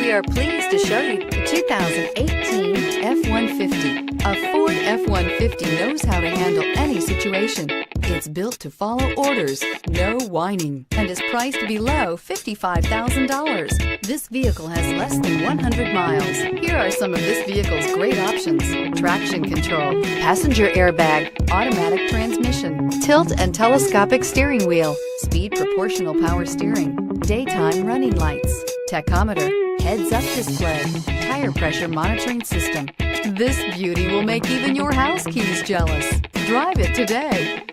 We are pleased to show you the 2018 F-150. A Ford F-150 knows how to handle any situation. It's built to follow orders, no whining, and is priced below $55,000. This vehicle has less than 100 miles. Here are some of this vehicle's great options: traction control, passenger airbag, automatic transmission, tilt and telescopic steering wheel, speed proportional power steering, daytime running lights, tachometer, heads-up display, tire pressure monitoring system. This beauty will make even your house keys jealous. Drive it today.